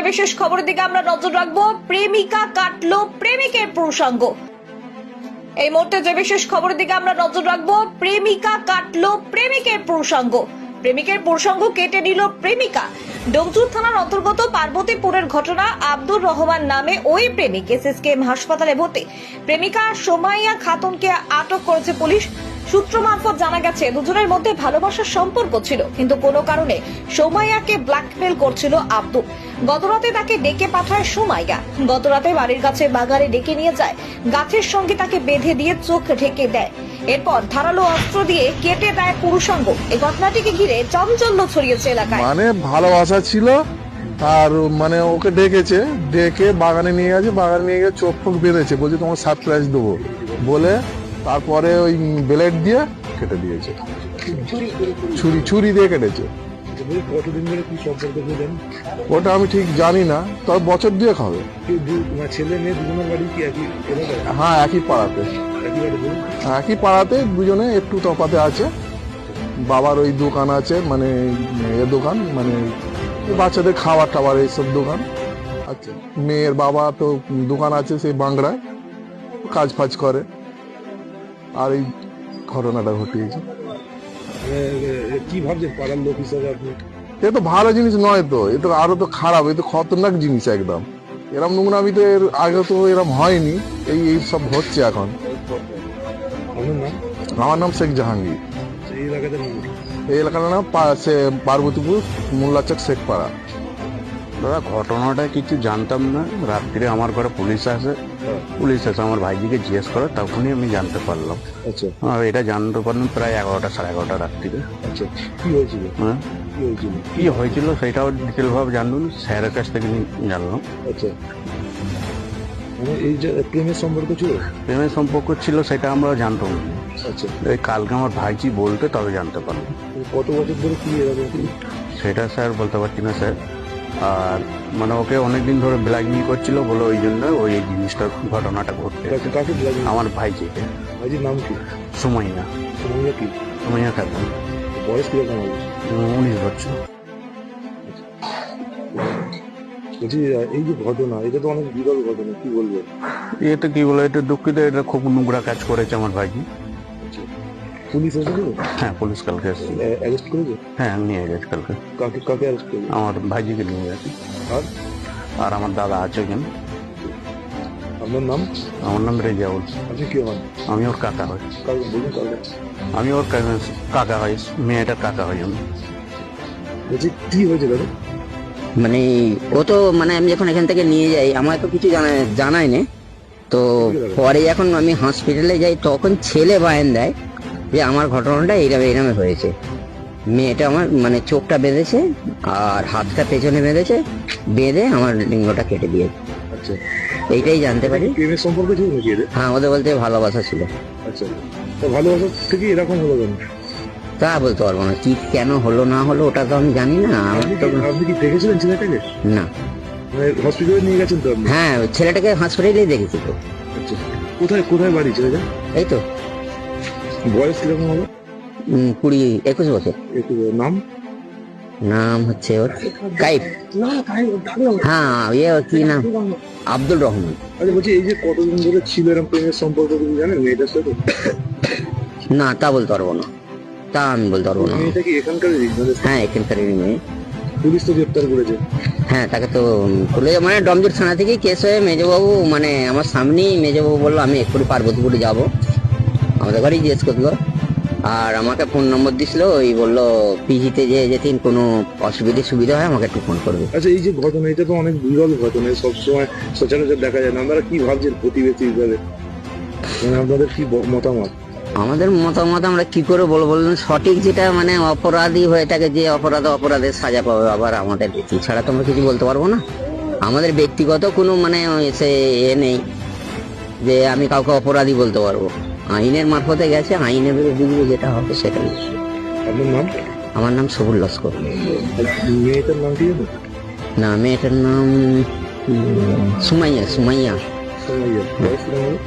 বিশেষ খবরের দিকে আমরা নজর রাখবো। প্রেমিকা কাটলো প্রেমিকের প্রসঙ্গ। এই মুহূর্তে যে বিশেষ খবরের দিকে আমরা নজর রাখবো, প্রেমিকা কাটলো প্রেমিকের প্রসঙ্গ। প্রেমিকের প্রসঙ্গ কেটে নিল প্রেমিকা। ডোমজুর থানার অন্তর্গত পার্বতীপুরের ঘটনা। আব্দুর রহমান নামে ওই প্রেমিক এসএসকেএম হাসপাতালে ভর্তি। প্রেমিকা সোমাইয়া খাতুনকে আটক করেছে পুলিশ। সূত্র মারফত জানা গেছে দুজনের মধ্যে ভালোবাসার সম্পর্ক ছিল, কিন্তু কোনো কারণে সোমাইয়াকে ব্ল্যাকমেল করছিল আব্দুর। গতরাতে তাকে ডেকে পাঠায় সোমাইয়া। গতরাতে বাড়ির কাছে বাগানে ডেকে নিয়ে যায়, গাছের সঙ্গে তাকে বেঁধে দিয়ে চোখ ঢেকে দেয়। এরপর ধারালো অস্ত্র দিয়ে কেটে দেয় পুরুষাঙ্গ। এই ঘটনাটিকে ঘিরে চাঞ্চল্য ছড়িয়েছে এলাকায়। মানে ভালোবাসা ছিল, আর মানে ওকে ডেকে বাগানে নিয়ে গেছে, বাগানে নিয়ে গিয়ে চোখ ফোক বেঁধেছে, বলছে তোমার সারপ্রাইজ দেবো বলে, তারপরে ওই ব্লেড দিয়ে কেটে দিয়েছে, ছুরি দিয়ে কেটেছে। কতদিন ধরে কি সম্পর্ক ছিলেন? ওটা আমি ঠিক জানি না, তবে বছর দুয়েক হবে। ছেলে মেয়ে দুজনের বাড়ি কি একই এলাকায়? হ্যাঁ, একই পাড়াতে। একই পাড়াতে, দুজনে একটু তফাতে আছে। বাবার ওই দোকান আছে, মানে দোকান মানে বাচ্চাদের খাবার টাবার এইসব দোকান। আচ্ছা, মেয়ের বাবা তো দোকান আছে সেই বাংলায়, কাজ ফাজ করে। আর এই ঘটনাটা ঘটিয়েছে। কি ভাবছেন পাড়ার লোক হিসাবে আপনি? এ তো ভালো জিনিস নয়, তো এ তো আরো তো খারাপ, এ তো খতরনাক জিনিস একদম। এরম নোংরামি তো এর আগে তো এরম হয়নি, এই সব হচ্ছে এখন। আমার নাম শেখ জাহাঙ্গীর। এই এলাকার নাম পার্বতীপুর মোল্লাচক শেখপাড়া। দাদা, ঘটনাটা কিছু জানতাম না। রাত্রে আমার ঘরে পুলিশ আসে আমার ভাইজিকে জিজ্ঞেস করে, তখনই আমি জানতে পারলাম। আচ্ছা, আর এটা জানতে পারলাম প্রায় 11টা সাড়ে 11টা রাত্রিরে। আচ্ছা, কি হয়েছিল? হ্যাঁ, কি হয়েছিল সেটাও ডিটেল ভাবে জানলাম, স্যারের কাছ থেকে জানলাম। আচ্ছা, মানে এই যে প্রেমের সম্পর্ক ছিল? প্রেমের সম্পর্ক ছিল সেটা আমরা জানতাম না। আচ্ছা, এই কালকে আমার ভাইজি বলতে তবে জানতে পারলাম। কত বছর ধরে কি এরকম কি? সেটা স্যার বলতে পারছি না স্যার। আর মানে ওকে অনেকদিন ধরে ব্ল্যাকমেল করছিল বলে, ওই জন্য ওই জিনিসটা ঘটনাটা ঘটতে। কাকে ব্ল্যাকমেল? আমার ভাইজিকে। ভাইজির নাম কি? সুমাইয়া। সুমাইয়া কি? সুমাইয়া খাতুন। বয়স কিরকম হবে? 19 বছর। বলছি, এই যে ঘটনা, এটা তো অনেক বিরল ঘটনা, কি বলবো? এটা কি বলে, এটা দুঃখিত, এটা খুব নোংরা কাজ করেছে আমার ভাইজি। পুলিশ এসেছিল? হ্যাঁ, পুলিশ কালকে এসেছিল। অ্যারেস্ট করেছে? হ্যাঁ, নিয়ে গেছে কালকে। কাকে অ্যারেস্ট করেছে? আমার ভাইজিকে নিয়ে গেছে। আর আমার দাদা আছে এখানে। আপনার নাম? আমার নাম রেজাউল। আপনি কি হন? আমি ওর কাকা হই। কাকে বলুন? কাকে? আমি ওর কাকা হই, মেয়েটার কাকা হই আমি। বলছি, কি হয়েছে দাদা? মানে ও তো মানে আমি যখন এখান থেকে নিয়ে যাই, আমার তো কিছু জানাই না। তো পরে যখন আমি হসপিটালে যাই, তখন ছেলে বায়ান দেয় যে আমার ঘটনাটা এইরকম হয়েছে। মেয়েটা আমার মানে চোখটা বেঁধেছে আর হাতটা পেছনে বেঁধেছে, বেঁধে আমার লিঙ্গটা কেটে দিয়েছে। আচ্ছা, এইটাই জানতে পারি। প্রেমের সম্পর্ক ছিল নাকি এদের? হ্যাঁ, ওদের বলতে ভালোবাসা ছিল। আচ্ছা, তো ভালোবাসা থেকে এরকম হলো কেন? তা বলতে পারবো না, কি কেন হলো না হলো ওটা তো আমি জানি না। আপনি কি দেখেছিলেন ছেলেটাকে? না। হসপিটালে নিয়ে গেছেন তো আপনি? হ্যাঁ, ছেলেটাকে হসপিটালেই দেখেছি তো। আচ্ছা, কোথায় বাড়ি ছেলেটা? এই তো বয়স কিরকম হবে? 20-21 বছর। নাম হচ্ছে ওর কাইফ। হ্যাঁ, কি নাম? আব্দুল রহমান। আচ্ছা, বলছি, এই যে কতদিন ধরে ছিল এরকম প্রেমের সম্পর্ক, তুমি জানেন মেয়েটার সাথে? না, তা বলতে পারবো না, তা আমি বলতে পারবো না। মেয়েটা কি এখানকার? হ্যাঁ, এখানকারই মেয়ে। পুলিশ তো গ্রেপ্তার করেছে। হ্যাঁ, তাকে তো মানে ডমজুর থানা থেকেই কেস হয়ে মেজবাবু, মানে আমার সামনেই মেজবাবু বললো আমি এক্ষুনি পার্বতীপুরে যাবো, আমাদের ঘরেই জিজ্ঞেস করলো। আর আমাকে ফোন নম্বর দিছিল, ওই বললো পিজিতে যেদিন কোনো সুবিধা হয় আমাকে একটু ফোন করবে। আচ্ছা, এই যে ঘটনা, এটা তো অনেক বিরল ঘটনা, সবসময় সচরাচর দেখা যায় না। আপনারা কি ভাবছেন প্রতিবেশী হিসাবে? মানে আপনাদের কি মতামত? আমাদের মতামত আমরা কি করে বলবো বলুন? সঠিক যেটা মানে অপরাধী হয়ে থাকে, যে অপরাধের সাজা পাবে, আবার আমাদের ছাড়া তো আমরা কিছু বলতে পারবো না। আমাদের ব্যক্তিগত কোনো মানে নেই যে আমি কাউকে অপরাধী বলতে পারবো। আইনের মারফতে গেছে, আইনের বুঝবো যেটা হবে সেটা। আপনার নাম? আমার নাম সবুল লস্কর। মেয়েটার নাম কি? না, মেয়েটার নাম সুমাইয়া। বয়স কিরকম হবে?